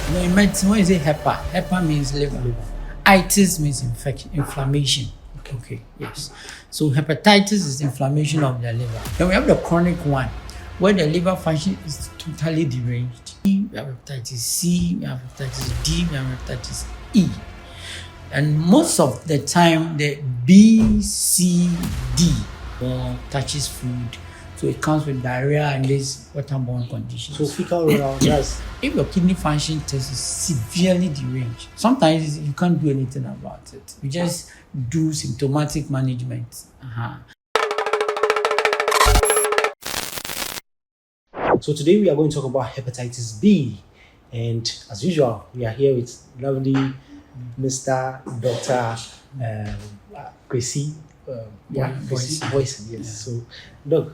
You know, in medicine, when you say hepa means liver. Itis means inflammation. Okay, yes. So hepatitis is inflammation of the liver. Then we have the chronic one, where the liver function is totally deranged. We have hepatitis C, we have hepatitis D, we have hepatitis E. And most of the time, the B, C, D touches food. So it comes with diarrhea and these waterborne conditions. So fecal oral, that's... If your kidney function test is severely deranged, sometimes you can't do anything about it. You just do symptomatic management. So today we are going to talk about hepatitis B. And as usual, we are here with lovely Mr. Dr. Kwesi. Voice, yes. Yeah. So, Doc,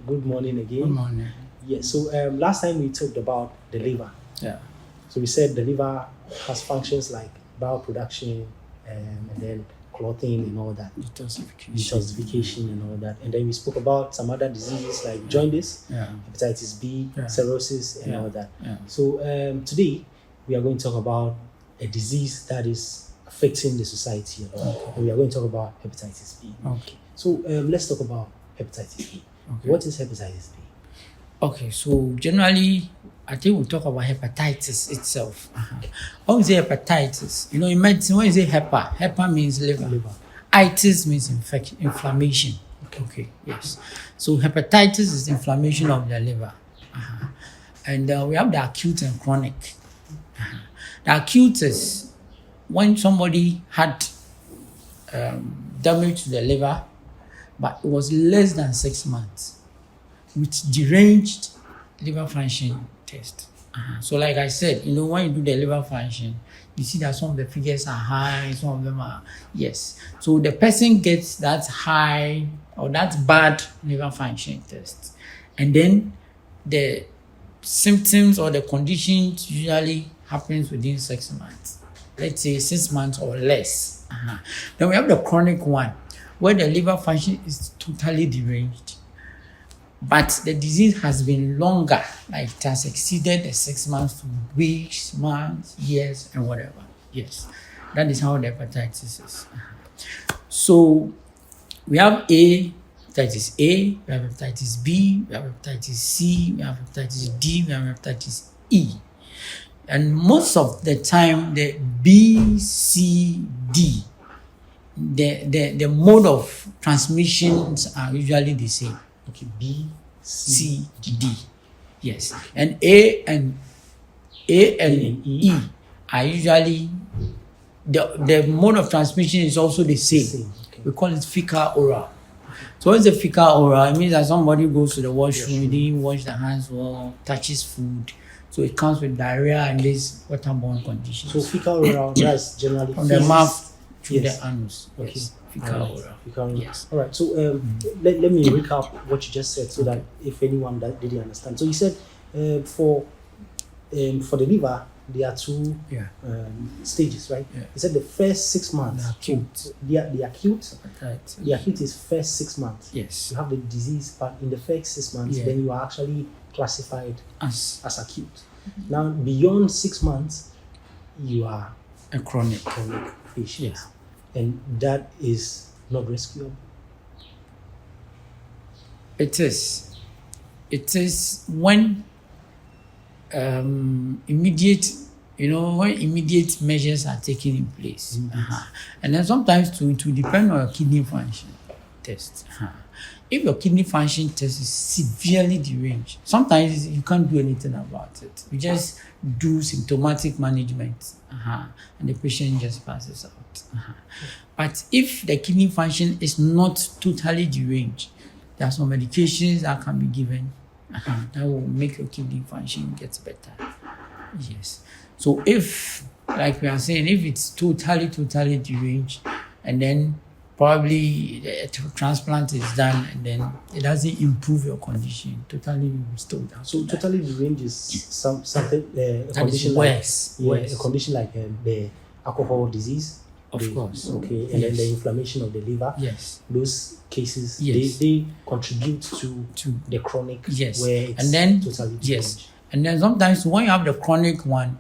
good morning again. Good morning. Yeah, so last time we talked about the liver. Yeah. So we said the liver has functions like bowel production and then clotting and all that. Detoxification and all that. And then we spoke about some other diseases like jaundice, hepatitis B, cirrhosis and all that. Yeah. So today we are going to talk about a disease that is affecting the society a lot. And we are going to talk about hepatitis B. Okay. So let's talk about hepatitis B. Okay. What is hepatitis B? Okay, so generally, I think we'll talk about hepatitis itself. When we say hepatitis, you know, in medicine, when you say hepa means liver. Itis means inflammation. Okay, yes. So hepatitis is inflammation of the liver. And we have the acute and chronic. The acute is when somebody had damage to the liver, but it was less than 6 months, with deranged liver function test. So like I said, you know, when you do the liver function, you see that some of the figures are high, some of them are, yes. So the person gets that high or that bad liver function test. And then the symptoms or the conditions usually happens within 6 months. Let's say 6 months or less. Then we have the chronic one, where the liver function is totally deranged, but the disease has been longer, like it has exceeded the 6 months to weeks, months, years, and whatever. Yes, that is how the hepatitis is. So we have hepatitis A, we have hepatitis B, we have hepatitis C, we have hepatitis D, we have hepatitis E. And most of the time, the B, C, D, the mode of transmissions are usually the same. Okay, B, C, D. Yes. And A and E are usually, the mode of transmission is also the same. Okay. We call it fecal oral. So what's the fecal oral? It means that somebody goes to the washroom, they didn't wash their hands well, touches food. So it comes with diarrhea and these waterborne conditions. So fecal oral, that's generally from the mouth to the anus. Okay. Yes. Fecal oral. Yes. All right. So let me recap what you just said so that if anyone that didn't understand. So you said for the liver there are two stages, right? Yeah. You said the first 6 months. The acute is first 6 months. Yes. You have the disease, but in the first 6 months, then you are actually classified as acute. Now beyond 6 months, you are a chronic patient. Yeah. And that is not rescuable. It is when immediate measures are taken in place. And then sometimes to depend on your kidney function test. If your kidney function test is severely deranged, sometimes you can't do anything about it. You just do symptomatic management, and the patient just passes out. But if the kidney function is not totally deranged, there are some medications that can be given that will make your kidney function get better. Yes. So if, like we are saying, if it's totally deranged, and then probably the transplant is done and then it doesn't improve your condition, totally restored. So totally deranged is something a condition worse. A condition like the alcohol disease. Of course. Okay, and then the inflammation of the liver. Yes. Those cases, they contribute to the chronic, where it's totally deranged. And then sometimes when you have the chronic one,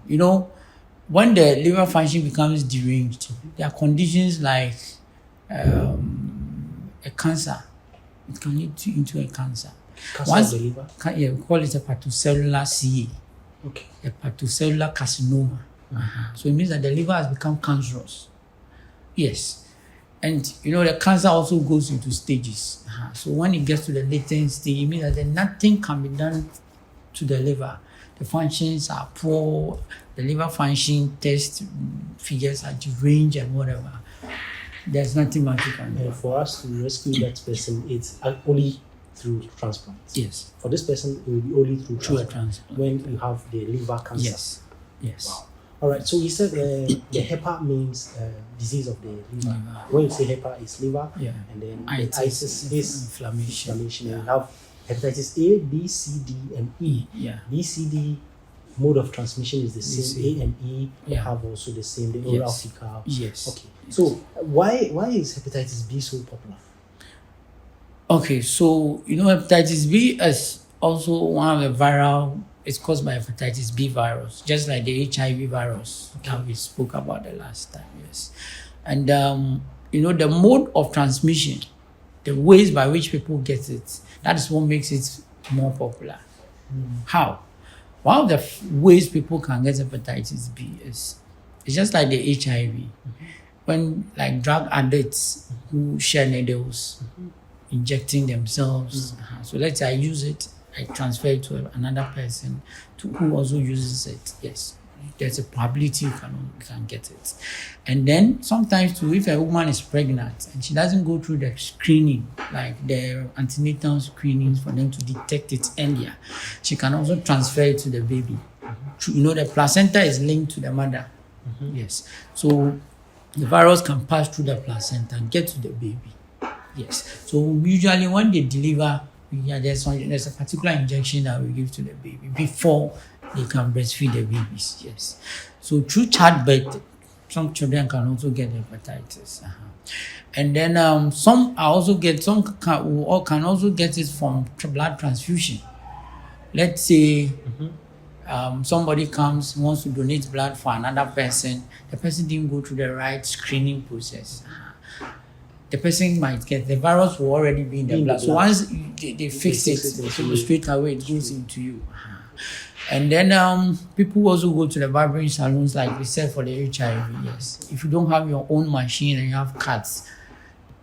when the liver function becomes deranged, there are conditions like a cancer. It can lead into a cancer. Cancer of the liver? Yeah, we call it hepatocellular CA. Okay. Hepatocellular carcinoma. So it means that the liver has become cancerous. Yes. And the cancer also goes into stages. So when it gets to the latent stage, it means that then nothing can be done to the liver. The functions are poor, the liver function test figures are deranged and whatever. There's nothing much you can do. And for us to rescue that person, it's only through transplant. Yes. For this person, it will be only through a transplant. transplant. When you have the liver cancer. Yes. Yes. Wow. All right. So you said the HEPA means disease of the liver. When you say HEPA, it's liver. Yeah. And then Itis the itis is inflammation. Yeah. And you have hepatitis A, B, C, D, and E. Yeah. B, C, D mode of transmission is the same. A and E have also the same. The oral fecal. Yes. Okay. So why is hepatitis B so popular? Okay, so hepatitis B is also one of the viral. It's caused by hepatitis B virus, just like the HIV virus that we spoke about the last time. Yes, and the mode of transmission, the ways by which people get it, that is what makes it more popular. How? One of the ways people can get hepatitis B is it's just like the HIV. When like drug addicts who share needles, injecting themselves. So let's say I use it, I transfer it to another person who also uses it. Yes, there's a probability you can get it. And then sometimes too, if a woman is pregnant and she doesn't go through the screening, like the antenatal screenings for them to detect it earlier, she can also transfer it to the baby. The placenta is linked to the mother. Yes, so the virus can pass through the placenta and get to the baby. Yes. So usually when they deliver, there's a particular injection that we give to the baby before they can breastfeed the babies. Yes. So through childbirth, some children can also get hepatitis. And then some can also get it from blood transfusion. Let's say somebody comes, wants to donate blood for another person. The person didn't go through the right screening process. The person might get the virus will already be in the blood. So once they fix it, straight away it goes into you. And then people also go to the barbering salons, like we said for the HIV. Yes, if you don't have your own machine and you have cards,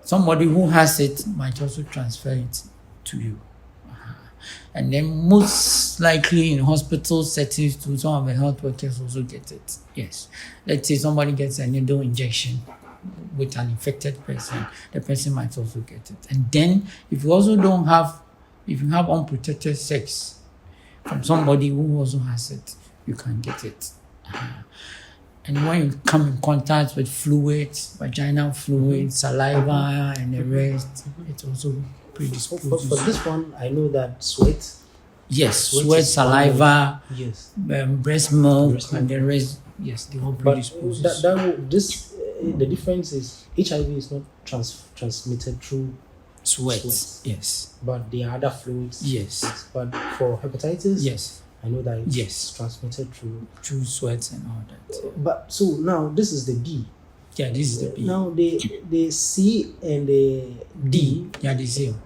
somebody who has it might also transfer it to you. And then most likely in hospital settings too, some of the health workers also get it. Yes, let's say somebody gets a needle injection with an infected person, the person might also get it. And then if you have unprotected sex from somebody who also has it, you can get it. And when you come in contact with fluids, vaginal fluid, saliva, and the rest, it's also predisposes. For this one, I know that sweat. Yes, sweat, saliva, yes, breast milk, and the rest. Yes, they all predispose. The difference is HIV is not transmitted through sweat. Yes, but there are other fluids. Yes, but for hepatitis, yes, I know that it's transmitted through sweat and all that. But so now this is the B. Yeah, this is the B. Now the C and the D. Yeah, the same.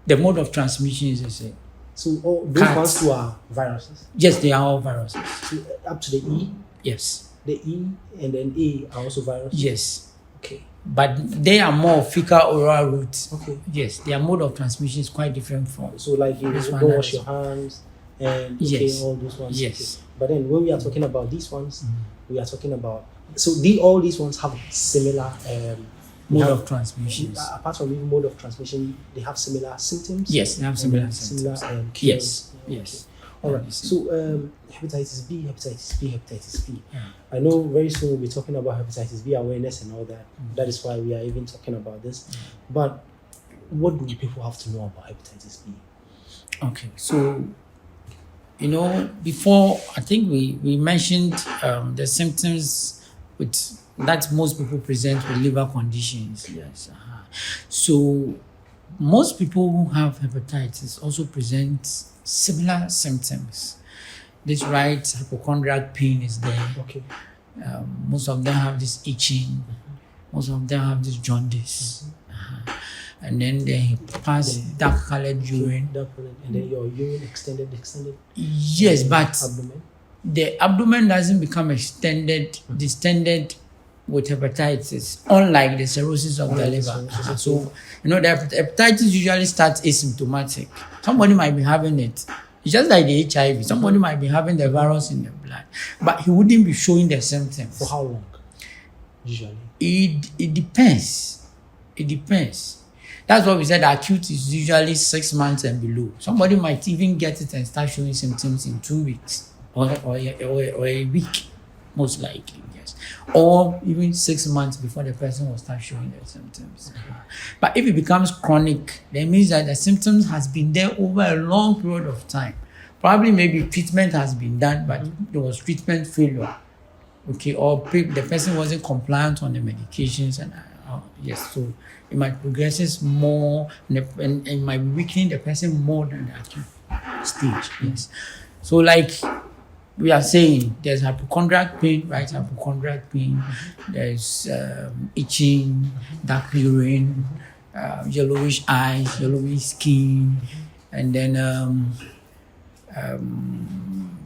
The mode of transmission is the same. So all those ones two are viruses. Yes, they are all viruses. So up to the E. Yes. The E and then A are also viruses. Yes. Okay. But they are more fecal oral route. Okay. Yes, their mode of transmission is quite different from. So like you go wash your hands and all those ones. Yes. Okay. But then when we are talking about these ones, we are talking about all these ones have similar mode of transmission. Apart from even mode of transmission, they have similar symptoms. Yes, they have similar symptoms. Similar yes. Yes. All right. So hepatitis B. Yeah. I know very soon we'll be talking about hepatitis B awareness and all that. That is why we are even talking about this. But what do people have to know about hepatitis B? Okay. So before I think we mentioned the symptoms that most people present with liver conditions. Yes. So most people who have hepatitis also present similar symptoms. this right hypochondriac pain is there. Okay. Most of them have this itching. Most of them have this jaundice. And then they pass dark colored urine. And then your urine extended. Yes, but Abdomen. the abdomen doesn't become distended with hepatitis, unlike the cirrhosis of the liver. So, the hepatitis usually starts asymptomatic. Somebody might be having it. It's just like the HIV. Somebody might be having the virus in the blood, but he wouldn't be showing the symptoms. For how long? Usually. It depends. It depends. That's what we said. Acute is usually 6 months and below. Somebody might even get it and start showing symptoms in 2 weeks or a week, most likely, yes. Or even 6 months before the person will start showing the symptoms. But if it becomes chronic, that means that the symptoms has been there over a long period of time. Probably maybe treatment has been done, but there was treatment failure. Okay, or the person wasn't compliant on the medications, and yes, so it might progress more and it might be weakening the person more than the acute stage. Yes, so like we are saying, there's hypochondriac pain, right? Hypochondriac pain. There's itching, dark urine, yellowish eyes, yellowish skin, and then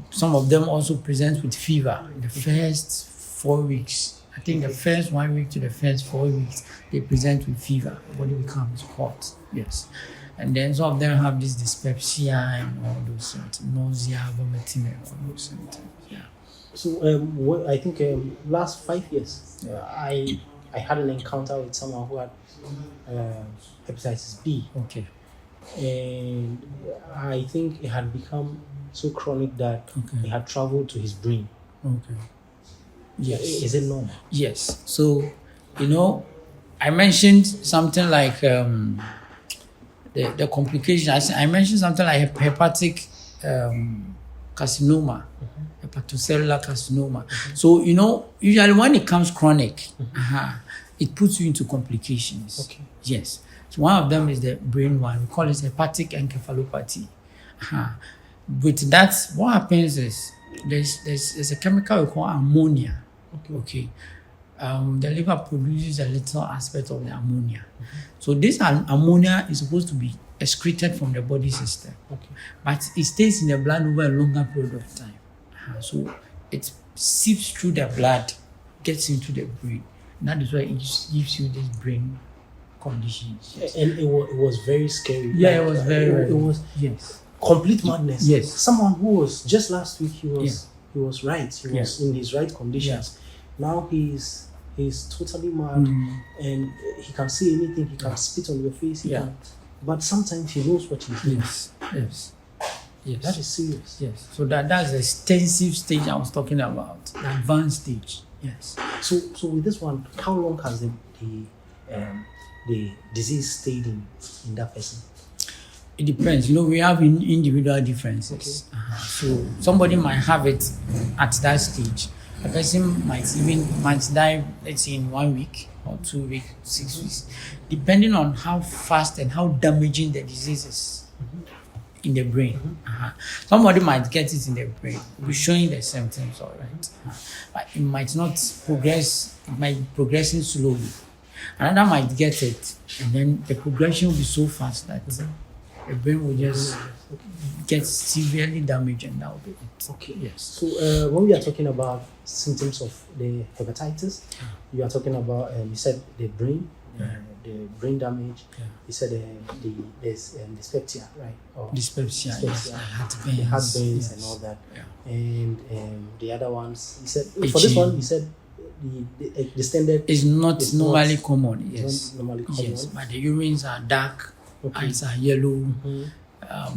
some of them also present with fever in the first 4 weeks. I think the first 1 week to the first 4 weeks, they present with fever. Body becomes hot. Yes. And then some of them have this dyspepsia and all those symptoms, nausea, vomiting, and all those symptoms. Yeah. So I think last 5 years, I had an encounter with someone who had hepatitis B. Okay. And I think it had become so chronic that it had traveled to his brain. Okay. Yes. Is it normal? Yes. So, I mentioned something like the complications. I mentioned something like hepatic carcinoma, hepatocellular carcinoma. So, usually when it comes chronic, it puts you into complications. Okay. Yes. So one of them is the brain one. We call it hepatic encephalopathy. With that, what happens is there's a chemical we call ammonia. Okay. The liver produces a little aspect of the ammonia. So this ammonia is supposed to be excreted from the body system. Okay. But it stays in the blood over a longer period of time. So it seeps through the blood, gets into the brain. And that is why it gives you this brain conditions. Yes. And it was very scary. Yeah, it was very. It was yes. Complete madness. Yes. Someone who was just last week he was right. He was in his right conditions. Now he's totally mad and he can see anything. He can spit on your face. But sometimes he knows what he's doing. Yes. That is serious. Yes. So that's the extensive stage I was talking about. The advanced stage. Yes. So with this one, how long has the disease stayed in that person? It depends. We have individual differences. Okay. So somebody might have it at that stage. A person might die, let's say, in 1 week or 2 weeks, 6 weeks, depending on how fast and how damaging the disease is in the brain. Somebody might get it in the brain, be showing the symptoms, all right, but it might not progress. It might be progressing slowly. Another might get it, and then the progression will be so fast that the brain will just get severely damaged, and that will be it. Okay. Yes. So when we are talking about symptoms of the hepatitis, you are talking about you said the brain, the brain damage. You said there's dyspepsia, right? Or dyspepsia. Yes. The heart burns and all that. Yeah. And the other ones, you said for this one, you said the standard is not normally common. Yes. Not normally common. Yes, but the urines are dark. Eyes are yellow.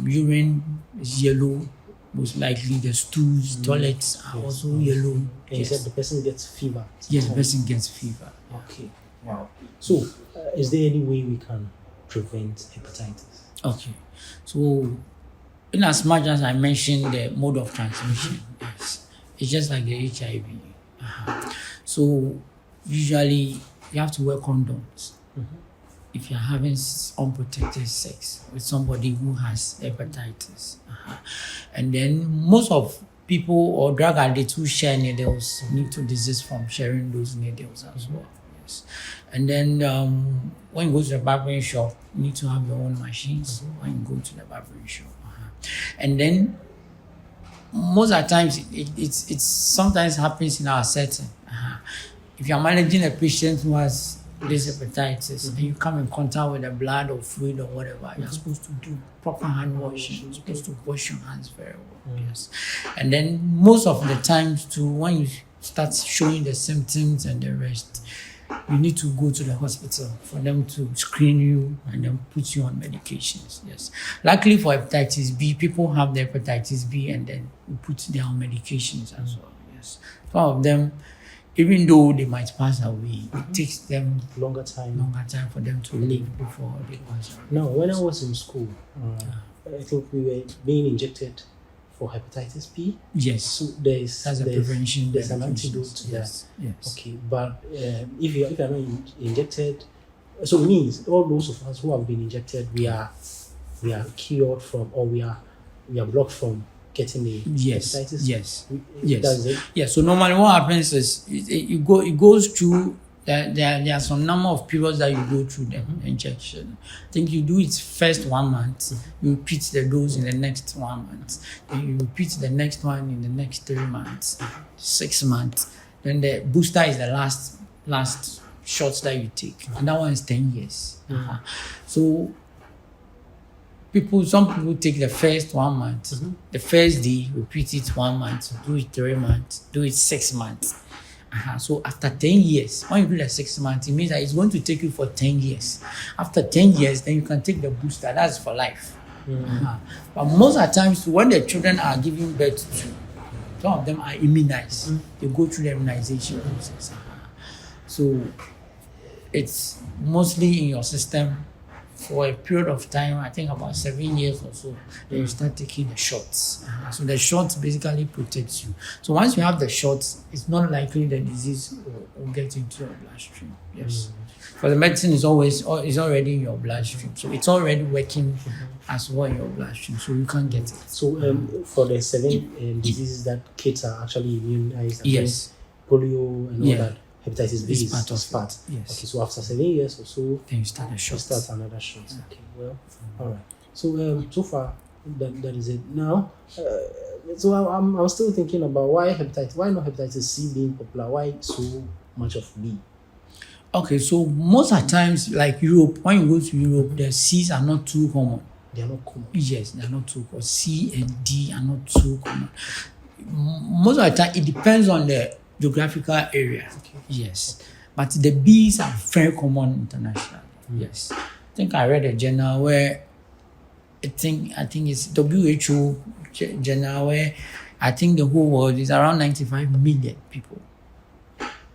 Urine is yellow. Most likely the stools, toilets are also yellow. And you said the person gets fever. Yes, the person gets fever. Okay. Wow. So, is there any way we can prevent hepatitis? Okay. So, in as much as I mentioned the mode of transmission, yes, it's just like the HIV. So, usually you have to wear condoms. If you're having unprotected sex with somebody who has hepatitis. And then most of people or drug addicts who share needles need to desist from sharing those needles as well. Yes. And then when you go to the barbering shop, you need to have your own machines when you go to the barbering shop. And then most of the times it's sometimes happens in our setting. If you're managing a patient who has this hepatitis and you come in contact with the blood or fluid or whatever, you're supposed to do proper hand washing. You're supposed to wash your hands very well. Yes. And then most of the times too, when you start showing the symptoms and the rest, you need to go to the hospital for them to screen you and then put you on medications. Yes. Luckily for hepatitis B, people have the hepatitis B and then we put them on medications as well. Yes. Some of them, even though they might pass away, it takes them longer time for them to live before they pass away. No, when I was in school, I think we were being injected for hepatitis B. Yes. So there's prevention. There's an antidote to that. Yes. Okay, but if you're not injected, so it means all those of us who have been injected, we are cured from, or we are blocked from getting the hepatitis. Yes. That's it. Yeah. So normally what happens is it goes through. There are some number of periods that you go through the injection. I think you do it first 1 month, you repeat the dose in the next 1 month, then you repeat the next one in the next 3 months, 6 months. Then the booster is the last shots that you take, and that one is 10 years. So some people take the first 1 month, the first day, repeat it 1 month, do it 3 months, do it 6 months. So after 10 years, when you do the 6 months, it means that it's going to take you for 10 years. After 10 years, then you can take the booster. That's for life. But most of the times, when the children are giving birth to, some of them are immunized. They go through the immunization process. So it's mostly in your system for a period of time, I think about 7 years or so, then you start taking the shots. So the shots basically protects you. So once you have the shots, it's not likely the disease will get into your bloodstream. Yes. For the medicine is already in your bloodstream. So it's already working as well in your bloodstream. So you can't get it. So for the 7 diseases that kids are actually immunized, yes, polio and all that, hepatitis B is part. Yes. Okay, so after 7 years or so, then you start a shot. Start another shot. Okay, well, all right. So so far that is it. Now, so I'm still thinking about why hepatitis. Why not hepatitis C being popular? Why so much of B? Okay, so most of the times, like Europe, when you go to Europe, the C's are not too common. They are not common. Yes, they are not too common. C and D are not too common. Most of the time, it depends on the geographical area. Okay. Yes. But the B's are very common internationally. Yes. I think I read a journal where I think it's WHO journal where I think the whole world is around 95 million people.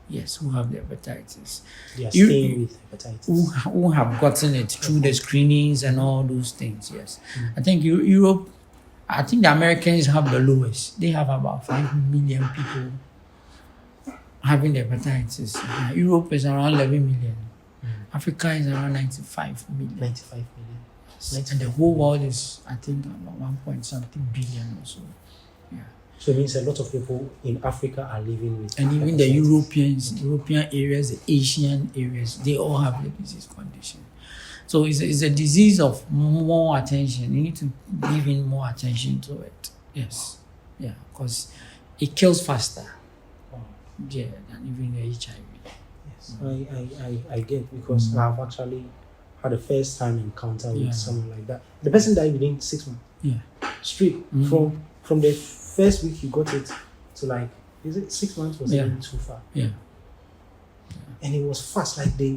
Yes, who have the hepatitis. They are staying with hepatitis. Who have gotten it through the screenings and all those things. Yes. I think Europe, I think the Americans have the lowest. They have about 5 million people having the hepatitis. Europe is around 11 million. Africa is around 95 million. 95 million. Yes. And the whole world is, I think, about 1 point something billion or so. Yeah. So it means a lot of people in Africa are living with and even the European areas, the Asian areas, they all have the disease condition. So it's a disease of more attention. You need to give in more attention to it. Yes. Yeah, because it kills faster. Yeah, than even the HIV. Yes, I get, because I've actually had a first time encounter with someone like that. The person died within 6 months. Yeah. Straight from the first week he got it to, like, is it 6 months was even too far? Yeah. And it was fast, like the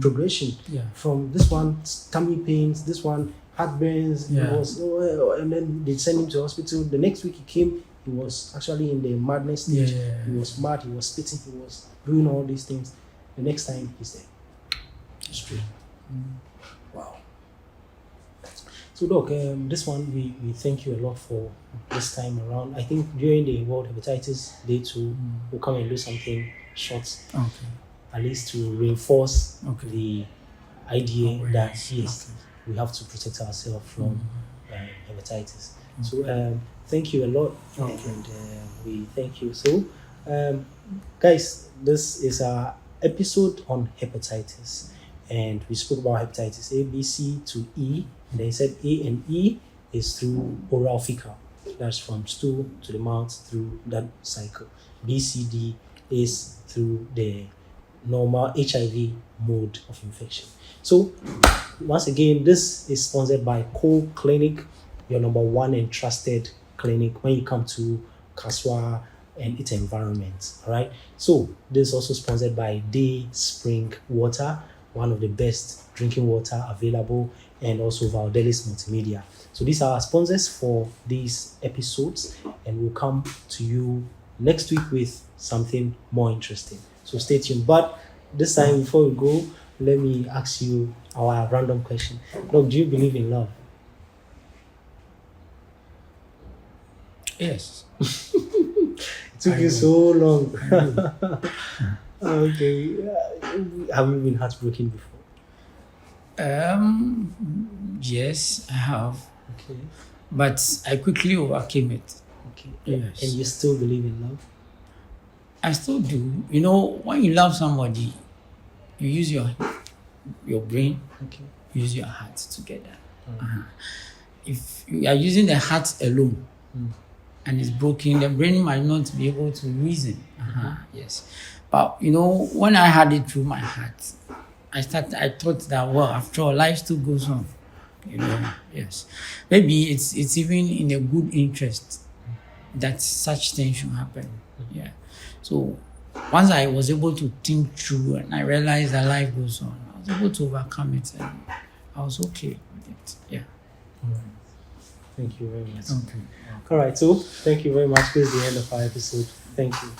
progression from this one tummy pains, this one heartburns, and then they sent him to hospital. The next week he came, he was actually in the madness stage. He was mad, he was spitting, he was doing all these things. The next time he's there. Straight. Wow. So Doc, this one we thank you a lot for this time around. I think during the World Hepatitis Day too, we'll come and do something short. Okay. At least to reinforce the idea that yes, we have to protect ourselves from hepatitis. So thank you a lot, Okay. and we thank you. So, guys, this is our episode on hepatitis, and we spoke about hepatitis A, B, C to E, and they said A and E is through oral fecal. That's from stool to the mouth through that cycle. B, C, D is through the normal HIV mode of infection. So, once again, this is sponsored by Co Clinic, your number one and trusted clinic when you come to Kaswa and its environment. All right. So, this is also sponsored by Day Spring Water, one of the best drinking water available, and also Valdelis Multimedia. So, these are our sponsors for these episodes, and we'll come to you next week with something more interesting. So stay tuned. But this time, before we go, let me ask you our random question. Look, do you believe in love? Yes. It took you so long. Okay. Have you been heartbroken before? Yes, I have. Okay. But I quickly overcame it. Okay. Yes. And you still believe in love? I still do. You know, when you love somebody, you use your brain, Okay. use your heart together. If you are using the heart alone and it's broken, the brain might not be able to reason. Yes. But you know, when I had it through my heart, I thought that, well, after all, life still goes on. You know, yes. Maybe it's even in a good interest that such things should happen. Yeah. So once I was able to think through and I realized that life goes on, I was able to overcome it and I was okay with it. Yeah. Thank you very much. Okay. All right. So thank you very much. This is the end of our episode. Thank you.